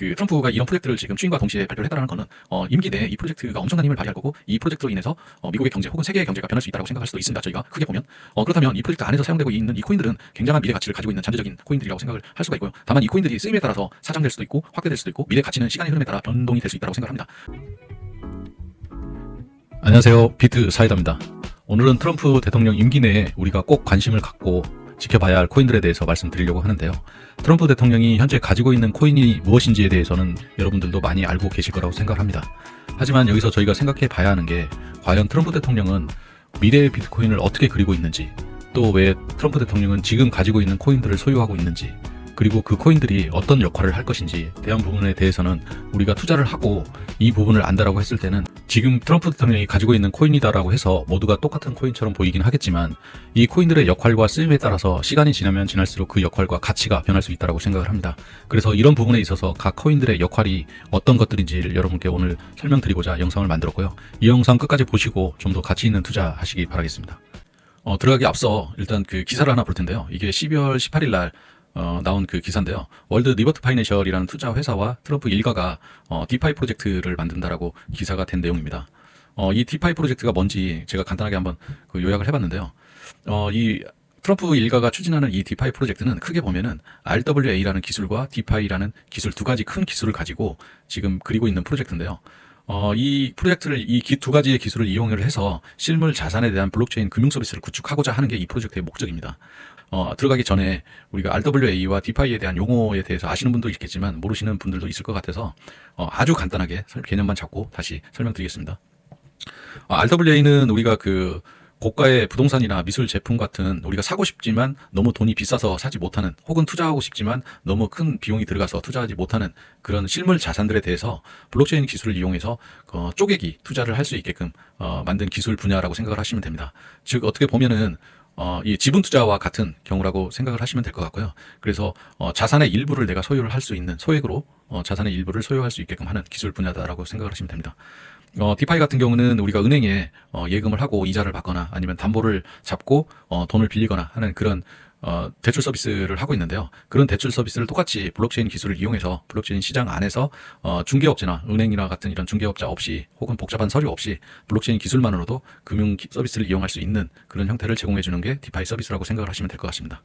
그 트럼프가 이런 프로젝트를 지금 추진과 동시에 발표를 했다는 거는 임기 내에 이 프로젝트가 엄청난 힘을 발휘할 거고 이 프로젝트로 인해서 미국의 경제 혹은 세계의 경제가 변할 수 있다고 생각할 수도 있습니다. 저희가 크게 보면 그렇다면 이 프로젝트 안에서 사용되고 있는 이 코인들은 굉장한 미래 가치를 가지고 있는 잠재적인 코인들이라고 생각을 할 수가 있고요. 다만 이 코인들이 쓰임에 따라서 사장될 수도 있고 확대될 수도 있고 미래 가치는 시간의 흐름에 따라 변동이 될 수 있다고 생각합니다. 안녕하세요. 비트 사이다입니다. 오늘은 트럼프 대통령 임기 내에 우리가 꼭 관심을 갖고 지켜봐야 할 코인들에 대해서 말씀드리려고 하는데요. 트럼프 대통령이 현재 가지고 있는 코인이 무엇인지에 대해서는 여러분들도 많이 알고 계실 거라고 생각합니다. 하지만 여기서 저희가 생각해 봐야 하는 게 과연 트럼프 대통령은 미래의 비트코인을 어떻게 그리고 있는지, 또 왜 트럼프 대통령은 지금 가지고 있는 코인들을 소유하고 있는지, 그리고 그 코인들이 어떤 역할을 할 것인지 대한 부분에 대해서는 우리가 투자를 하고 이 부분을 안다라고 했을 때는 지금 트럼프 대통령이 가지고 있는 코인이다라고 해서 모두가 똑같은 코인처럼 보이긴 하겠지만 이 코인들의 역할과 쓰임에 따라서 시간이 지나면 지날수록 그 역할과 가치가 변할 수 있다고 생각을 합니다. 그래서 이런 부분에 있어서 각 코인들의 역할이 어떤 것들인지를 여러분께 오늘 설명드리고자 영상을 만들었고요. 이 영상 끝까지 보시고 좀 더 가치 있는 투자 하시기 바라겠습니다. 들어가기 앞서 일단 그 기사를 하나 볼 텐데요. 이게 12월 18일 날 나온 그 기사인데요. 월드 리버트 파이낸셜이라는 투자 회사와 트럼프 일가가 디파이 프로젝트를 만든다라고 기사가 된 내용입니다. 이 디파이 프로젝트가 뭔지 제가 간단하게 한번 그 요약을 해봤는데요. 이 트럼프 일가가 추진하는 이 디파이 프로젝트는 크게 보면은 RWA라는 기술과 디파이라는 기술 두 가지 큰 기술을 가지고 지금 그리고 있는 프로젝트인데요. 이 프로젝트를 이 두 가지의 기술을 이용을 해서 실물 자산에 대한 블록체인 금융 서비스를 구축하고자 하는 게 이 프로젝트의 목적입니다. 들어가기 전에 우리가 RWA와 디파이에 대한 용어에 대해서 아시는 분도 있겠지만 모르시는 분들도 있을 것 같아서 아주 간단하게 개념만 잡고 다시 설명드리겠습니다. RWA는 우리가 그 고가의 부동산이나 미술 제품 같은 우리가 사고 싶지만 너무 돈이 비싸서 사지 못하는, 혹은 투자하고 싶지만 너무 큰 비용이 들어가서 투자하지 못하는 그런 실물 자산들에 대해서 블록체인 기술을 이용해서 쪼개기 투자를 할 수 있게끔 만든 기술 분야라고 생각을 하시면 됩니다. 즉 어떻게 보면은 이 지분 투자와 같은 경우라고 생각을 하시면 될 것 같고요. 그래서 자산의 일부를 내가 소유를 할 수 있는, 소액으로 자산의 일부를 소유할 수 있게끔 하는 기술 분야다라고 생각을 하시면 됩니다. 디파이 같은 경우는 우리가 은행에 예금을 하고 이자를 받거나 아니면 담보를 잡고 돈을 빌리거나 하는 그런 대출 서비스를 하고 있는데요. 그런 대출 서비스를 똑같이 블록체인 기술을 이용해서 블록체인 시장 안에서 중개업체나 은행이나 같은 이런 중개업자 없이 혹은 복잡한 서류 없이 블록체인 기술만으로도 금융 서비스를 이용할 수 있는 그런 형태를 제공해 주는 게 디파이 서비스라고 생각을 하시면 될 것 같습니다.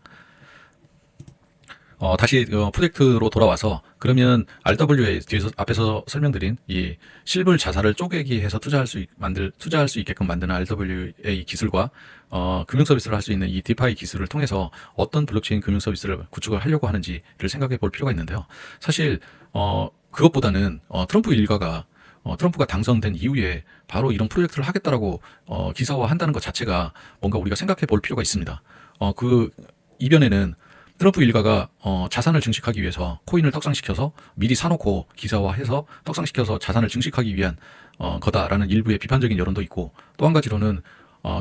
다시 프로젝트로 돌아와서 그러면 RWA 뒤에서 앞에서 설명드린 이 실물 자산을 쪼개기 해서 투자할 수 있게끔 만드는 RWA 기술과 금융 서비스를 할 수 있는 이 디파이 기술을 통해서 어떤 블록체인 금융 서비스를 구축을 하려고 하는지를 생각해 볼 필요가 있는데요. 사실 그것보다는 트럼프 일가가 트럼프가 당선된 이후에 바로 이런 프로젝트를 하겠다라고 기사화한다는 것 자체가 뭔가 우리가 생각해 볼 필요가 있습니다. 그 이변에는 트럼프 일가가 자산을 증식하기 위해서 코인을 떡상시켜서 미리 사놓고 기사화해서 떡상시켜서 자산을 증식하기 위한 거다라는 일부의 비판적인 여론도 있고, 또 한 가지로는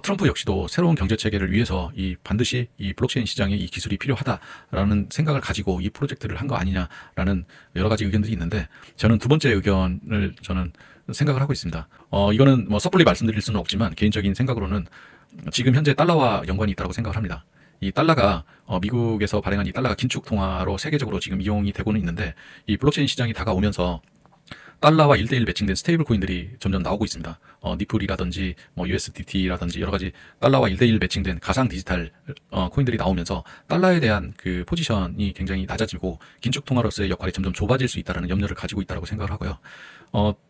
트럼프 역시도 새로운 경제 체계를 위해서 반드시 이 블록체인 시장에 이 기술이 필요하다라는 생각을 가지고 이 프로젝트를 한 거 아니냐라는 여러 가지 의견들이 있는데, 저는 두 번째 의견을 생각을 하고 있습니다. 이거는 뭐 섣불리 말씀드릴 수는 없지만 개인적인 생각으로는 지금 현재 달러와 연관이 있다고 생각을 합니다. 이 달러가 미국에서 발행한 이 달러가 긴축 통화로 세계적으로 지금 이용이 되고는 있는데, 이 블록체인 시장이 다가오면서 달러와 1대1 매칭된 스테이블 코인들이 점점 나오고 있습니다. 니플이라든지 뭐 USDT라든지 여러 가지 달러와 1대1 매칭된 가상 디지털 코인들이 나오면서 달러에 대한 그 포지션이 굉장히 낮아지고 긴축 통화로서의 역할이 점점 좁아질 수 있다는 염려를 가지고 있다고 생각을 하고요.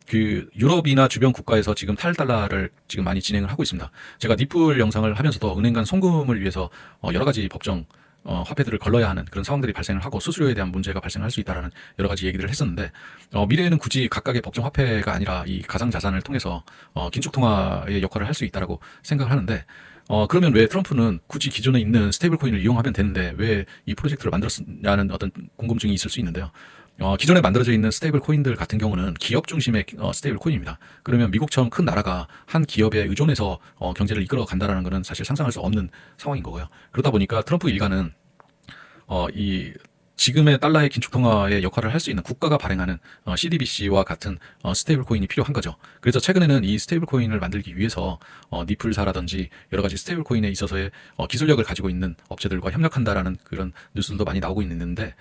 그 유럽이나 주변 국가에서 지금 탈달러를 지금 많이 진행을 하고 있습니다. 제가 니플 영상을 하면서도 은행 간 송금을 위해서 여러 가지 법정 화폐들을 걸러야 하는 그런 상황들이 발생을 하고 수수료에 대한 문제가 발생할 수 있다라는 여러 가지 얘기들을 했었는데, 미래에는 굳이 각각의 법정 화폐가 아니라 이 가상 자산을 통해서 긴축 통화의 역할을 할 수 있다라고 생각을 하는데, 그러면 왜 트럼프는 굳이 기존에 있는 스테이블 코인을 이용하면 되는데 왜 이 프로젝트를 만들었냐는 어떤 궁금증이 있을 수 있는데요. 기존에 만들어져 있는 스테이블 코인들 같은 경우는 기업 중심의 스테이블 코인입니다. 그러면 미국처럼 큰 나라가 한 기업에 의존해서 경제를 이끌어 간다라는 것은 사실 상상할 수 없는 상황인 거고요. 그러다 보니까 트럼프 일가는 이 지금의 달러의 긴축 통화의 역할을 할 수 있는 국가가 발행하는 CDBC와 같은 스테이블 코인이 필요한 거죠. 그래서 최근에는 이 스테이블 코인을 만들기 위해서 니플사라든지 여러 가지 스테이블 코인에 있어서의 기술력을 가지고 있는 업체들과 협력한다라는 그런 뉴스들도 많이 나오고 있는데,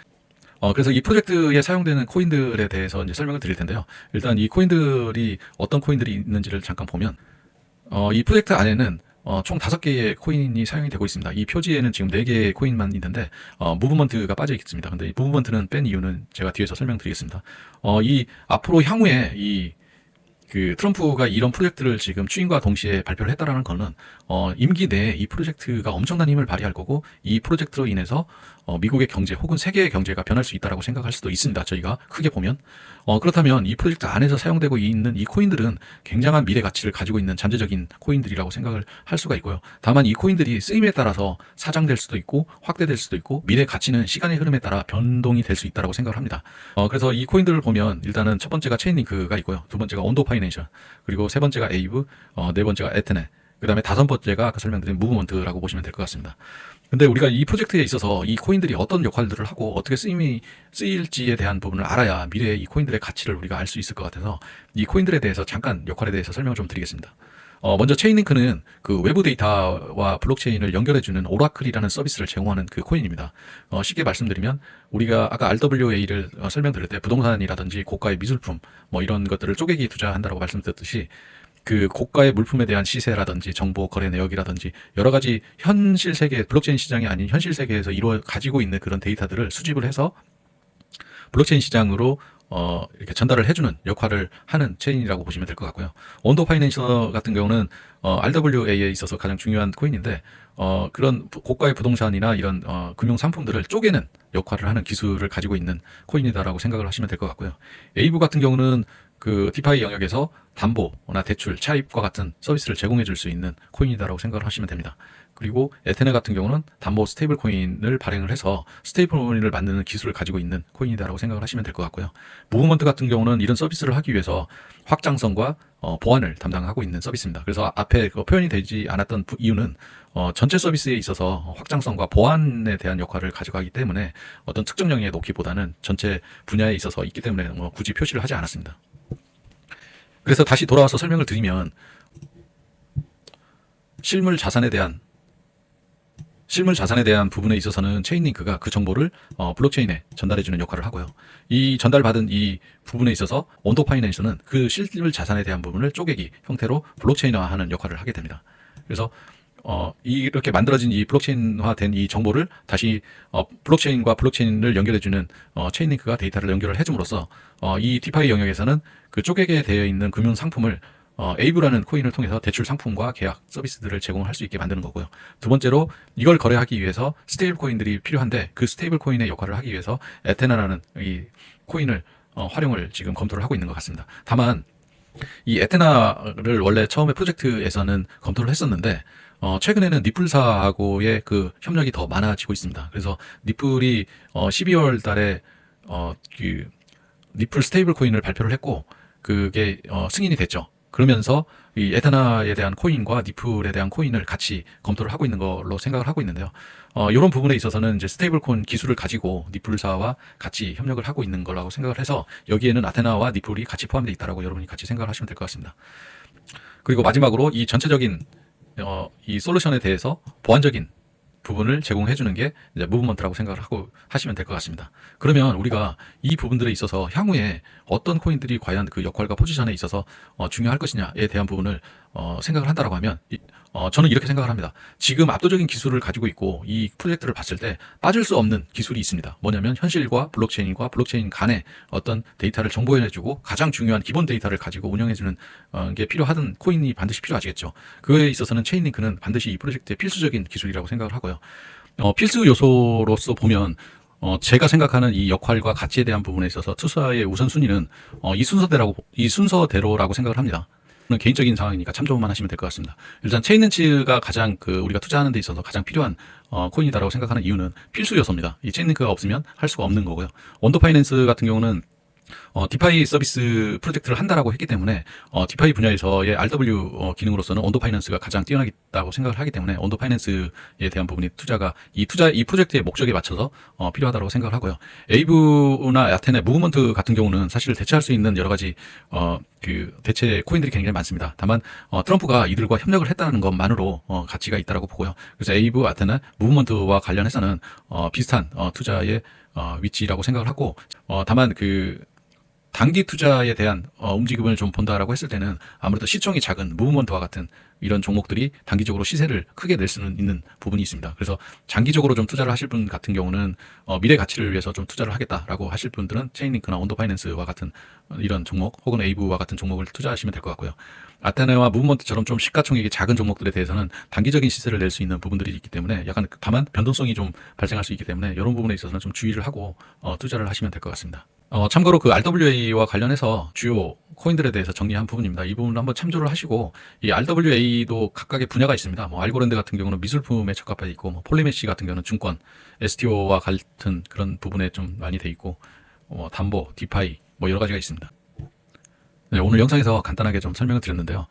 그래서 이 프로젝트에 사용되는 코인들에 대해서 이제 설명을 드릴 텐데요. 일단 이 코인들이 어떤 코인들이 있는지를 잠깐 보면, 이 프로젝트 안에는 총 5개의 코인이 사용이 되고 있습니다. 이 표지에는 지금 4개의 코인만 있는데, 무브먼트가 빠져 있습니다. 근데 이 무브먼트는 뺀 이유는 제가 뒤에서 설명드리겠습니다. 이 앞으로 향후에 트럼프가 이런 프로젝트를 지금 추인과 동시에 발표를 했다라는 거는, 임기 내에 이 프로젝트가 엄청난 힘을 발휘할 거고, 이 프로젝트로 인해서, 미국의 경제 혹은 세계의 경제가 변할 수 있다라고 생각할 수도 있습니다. 저희가 크게 보면. 그렇다면 이 프로젝트 안에서 사용되고 있는 이 코인들은 굉장한 미래 가치를 가지고 있는 잠재적인 코인들이라고 생각을 할 수가 있고요. 다만 이 코인들이 쓰임에 따라서 사장될 수도 있고, 확대될 수도 있고, 미래 가치는 시간의 흐름에 따라 변동이 될 수 있다라고 생각을 합니다. 그래서 이 코인들을 보면 일단은 첫 번째가 체인링크가 있고요. 두 번째가 온도 파이낸셜, 그리고 세 번째가 에이브, 네 번째가 에테네, 그 다음에 다섯 번째가 아까 설명드린 무브먼트라고 보시면 될 것 같습니다. 근데 우리가 이 프로젝트에 있어서 이 코인들이 어떤 역할들을 하고 어떻게 쓰일지에 대한 부분을 알아야 미래의 이 코인들의 가치를 우리가 알 수 있을 것 같아서 이 코인들에 대해서 잠깐 역할에 대해서 설명을 좀 드리겠습니다. 먼저 체인링크는 그 외부 데이터와 블록체인을 연결해주는 오라클이라는 서비스를 제공하는 그 코인입니다. 쉽게 말씀드리면 우리가 아까 RWA를 설명드릴 때 부동산이라든지 고가의 미술품 뭐 이런 것들을 쪼개기 투자한다고 말씀드렸듯이 그 고가의 물품에 대한 시세라든지 정보 거래 내역이라든지 여러 가지 현실 세계, 블록체인 시장이 아닌 현실 세계에서 가지고 있는 그런 데이터들을 수집을 해서 블록체인 시장으로 이렇게 전달을 해주는 역할을 하는 체인이라고 보시면 될 것 같고요. 온도 파이낸셜 같은 경우는 RWA에 있어서 가장 중요한 코인인데 그런 고가의 부동산이나 이런 금융 상품들을 쪼개는 역할을 하는 기술을 가지고 있는 코인이다라고 생각을 하시면 될 것 같고요. 에이브 같은 경우는 그 디파이 영역에서 담보나 대출, 차입과 같은 서비스를 제공해 줄 수 있는 코인이다라고 생각을 하시면 됩니다. 그리고 에테네 같은 경우는 담보 스테이블 코인을 발행을 해서 스테이블 코인을 만드는 기술을 가지고 있는 코인이다라고 생각을 하시면 될 것 같고요. 무브먼트 같은 경우는 이런 서비스를 하기 위해서 확장성과 보안을 담당하고 있는 서비스입니다. 그래서 앞에 표현이 되지 않았던 이유는 전체 서비스에 있어서 확장성과 보안에 대한 역할을 가져가기 때문에 어떤 특정 영역에 놓기보다는 전체 분야에 있어서 있기 때문에 굳이 표시를 하지 않았습니다. 그래서 다시 돌아와서 설명을 드리면 실물 자산에 대한 부분에 있어서는 체인링크가 그 정보를 블록체인에 전달해주는 역할을 하고요. 이 전달받은 이 부분에 있어서 온도 파이낸셜은 그 실물 자산에 대한 부분을 쪼개기 형태로 블록체인화하는 역할을 하게 됩니다. 그래서 이렇게 만들어진 이 블록체인화된 이 정보를 다시 블록체인과 블록체인을 연결해주는 체인링크가 데이터를 연결을 해줌으로써 이 디파이 영역에서는 그 쪼개게 되어 있는 금융 상품을 에이브라는 코인을 통해서 대출 상품과 계약 서비스들을 제공할 수 있게 만드는 거고요. 두 번째로 이걸 거래하기 위해서 스테이블 코인들이 필요한데 그 스테이블 코인의 역할을 하기 위해서 에테나라는 이 코인을 활용을 지금 검토를 하고 있는 것 같습니다. 다만 이 에테나를 원래 처음에 프로젝트에서는 검토를 했었는데 최근에는 니플사하고의 그 협력이 더 많아지고 있습니다. 그래서 니플이 12월 달에 그 니플 스테이블 코인을 발표를 했고 그게 승인이 됐죠. 그러면서 이 에테나에 대한 코인과 니플에 대한 코인을 같이 검토를 하고 있는 걸로 생각을 하고 있는데요. 이런 부분에 있어서는 이제 스테이블 코인 기술을 가지고 니플사와 같이 협력을 하고 있는 거라고 생각을 해서 여기에는 아테나와 니플이 같이 포함되어 있다라고 여러분이 같이 생각을 하시면 될 것 같습니다. 그리고 마지막으로 이 전체적인 이 솔루션에 대해서 보완적인 부분을 제공해 주는 게 이제 무브먼트라고 생각을 하고 하시면 될 것 같습니다. 그러면 우리가 이 부분들에 있어서 향후에 어떤 코인들이 과연 그 역할과 포지션에 있어서 중요할 것이냐에 대한 부분을 생각을 한다라고 하면 저는 이렇게 생각을 합니다. 지금 압도적인 기술을 가지고 있고 이 프로젝트를 봤을 때 빠질 수 없는 기술이 있습니다. 뭐냐면 현실과 블록체인과 블록체인 간의 어떤 데이터를 정보해주고 가장 중요한 기본 데이터를 가지고 운영해주는 게 필요하던 코인이 반드시 필요하겠죠. 그거에 있어서는 체인링크는 반드시 이 프로젝트의 필수적인 기술이라고 생각을 하고요. 필수 요소로서 보면 제가 생각하는 이 역할과 가치에 대한 부분에 있어서 투자의 우선순위는 이 순서대로라고 생각을 합니다. 개인적인 상황이니까 참조만 하시면 될 것 같습니다. 일단 체인링크가 가장 우리가 투자하는 데 있어서 가장 필요한 코인이다라고 생각하는 이유는 필수 요소입니다. 이 체인링크가 없으면 할 수가 없는 거고요. 원도 파이낸스 같은 경우는 디파이 서비스 프로젝트를 한다라고 했기 때문에 디파이 분야에서의 RW 기능으로서는 온도 파이낸스가 가장 뛰어나겠다고 생각을 하기 때문에 온도 파이낸스에 대한 부분이 이 프로젝트의 목적에 맞춰서 필요하다고 생각을 하고요. 에이브나 아테네, 무브먼트 같은 경우는 사실 대체할 수 있는 여러 가지 그 대체 코인들이 굉장히 많습니다. 다만 트럼프가 이들과 협력을 했다는 것만으로 가치가 있다라고 보고요. 그래서 에이브, 아테네, 무브먼트와 관련해서는 비슷한 투자의 위치라고 생각을 하고 다만 그 단기 투자에 대한 움직임을 좀 본다라고 했을 때는 아무래도 시총이 작은 무브먼트와 같은 이런 종목들이 단기적으로 시세를 크게 낼 수는 있는 부분이 있습니다. 그래서 장기적으로 좀 투자를 하실 분 같은 경우는 미래 가치를 위해서 좀 투자를 하겠다라고 하실 분들은 체인링크나 온도파이낸스와 같은 이런 종목 혹은 에이브와 같은 종목을 투자하시면 될 것 같고요. 아테네와 무브먼트처럼 좀 시가총액이 작은 종목들에 대해서는 단기적인 시세를 낼 수 있는 부분들이 있기 때문에 약간 다만 변동성이 좀 발생할 수 있기 때문에 이런 부분에 있어서는 좀 주의를 하고 투자를 하시면 될 것 같습니다. 참고로 그 RWA와 관련해서 주요 코인들에 대해서 정리한 부분입니다. 이 부분을 한번 참조를 하시고 이 RWA도 각각의 분야가 있습니다. 뭐 알고랜드 같은 경우는 미술품에 적합해 있고 뭐 폴리메시 같은 경우는 증권, STO와 같은 그런 부분에 좀 많이 돼 있고 담보, 디파이 뭐 여러 가지가 있습니다. 네, 오늘 영상에서 간단하게 좀 설명을 드렸는데요.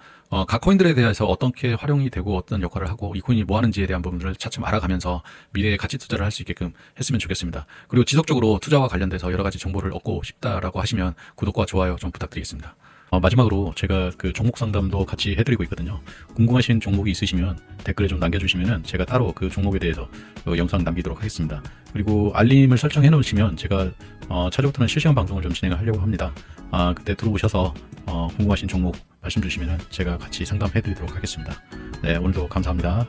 각 코인들에 대해서 어떻게 활용이 되고 어떤 역할을 하고 이 코인이 뭐 하는지에 대한 부분들을 차츰 알아가면서 미래의 가치 투자를 할 수 있게끔 했으면 좋겠습니다. 그리고 지속적으로 투자와 관련돼서 여러 가지 정보를 얻고 싶다라고 하시면 구독과 좋아요 좀 부탁드리겠습니다. 마지막으로 제가 그 종목 상담도 같이 해드리고 있거든요. 궁금하신 종목이 있으시면 댓글에 좀 남겨주시면은 제가 따로 그 종목에 대해서 영상 남기도록 하겠습니다. 그리고 알림을 설정해 놓으시면 제가 차후부터는 실시간 방송을 좀 진행을 하려고 합니다. 그때 들어오셔서 궁금하신 종목 말씀 주시면은 제가 같이 상담해 드리도록 하겠습니다. 네, 오늘도 감사합니다.